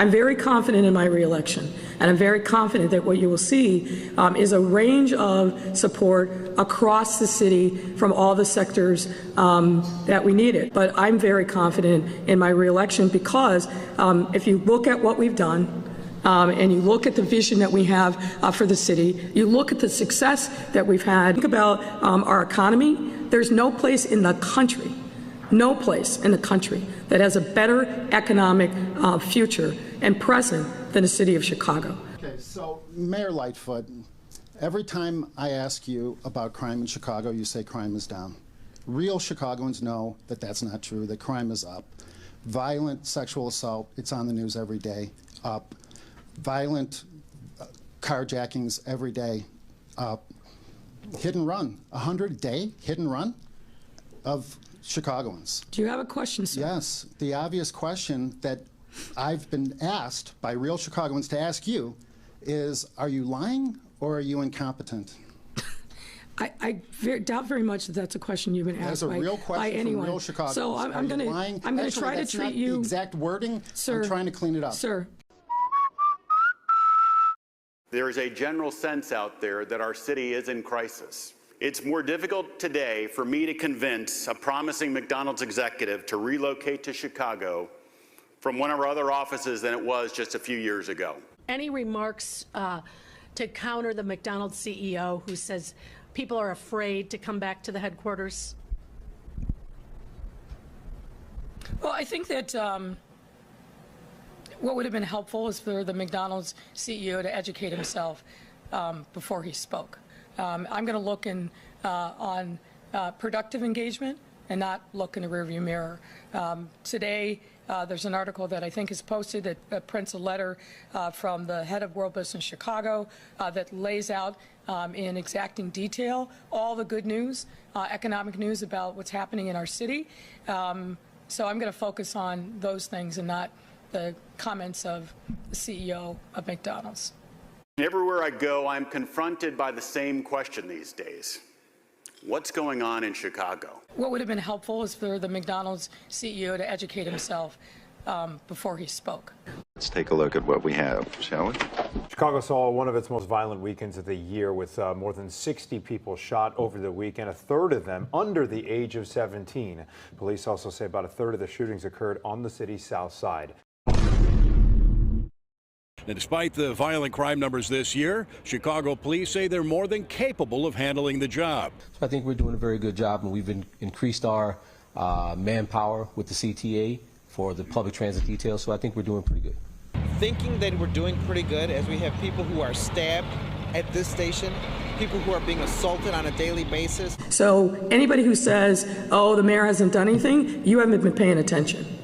I'm very confident in my reelection, and I'm very confident that what you will see is a range of support across the city from all the sectors that we need it. But I'm very confident in my reelection because if you look at what we've done, and you look at the vision that we have for the city, you look at the success that we've had, think about our economy, there's no place in the country that has a better economic future and present than the city of Chicago. Okay, so Mayor Lightfoot, every time I ask you about crime in Chicago, you say crime is down. Real Chicagoans know that that's not true, that crime is up. Violent sexual assault, it's on the news every day, up. Violent carjackings every day, up. Hit and run, 100 a day hit and run of Chicagoans. Do you have a question, sir? Yes. The obvious question that I've been asked by real Chicagoans to ask you is, are you lying or are you incompetent? I doubt very much that that's a question you've been asked by anyone. That's a real question from real Chicagoans. So I'm going to try to treat you. The exact wording. Sir, I'm trying to clean it up. Sir. There is a general sense out there that our city is in crisis. It's more difficult today for me to convince a promising McDonald's executive to relocate to Chicago from one of our other offices than it was just a few years ago. Any remarks to counter the McDonald's CEO who says people are afraid to come back to the headquarters? Well, I think that what would have been helpful is for the McDonald's CEO to educate himself before he spoke. I'm going to look on productive engagement and not look in the rearview mirror. Today, there's an article that I think is posted that prints a letter from the head of World Business Chicago that lays out in exacting detail all the good news, economic news about what's happening in our city. So I'm going to focus on those things and not the comments of the CEO of McDonald's. Everywhere I go, I'm confronted by the same question these days. What's going on in Chicago? What would have been helpful is for the McDonald's CEO to educate himself before he spoke. Let's take a look at what we have, shall we? Chicago saw one of its most violent weekends of the year with more than 60 people shot over the weekend, a third of them under the age of 17. Police also say about a third of the shootings occurred on the city's south side. And despite the violent crime numbers this year, Chicago police say they're more than capable of handling the job. So I think we're doing a very good job, and we've increased our manpower with the CTA for the public transit details, so I think we're doing pretty good. Thinking that we're doing pretty good as we have people who are stabbed at this station, people who are being assaulted on a daily basis. So anybody who says, oh, the mayor hasn't done anything, you haven't been paying attention.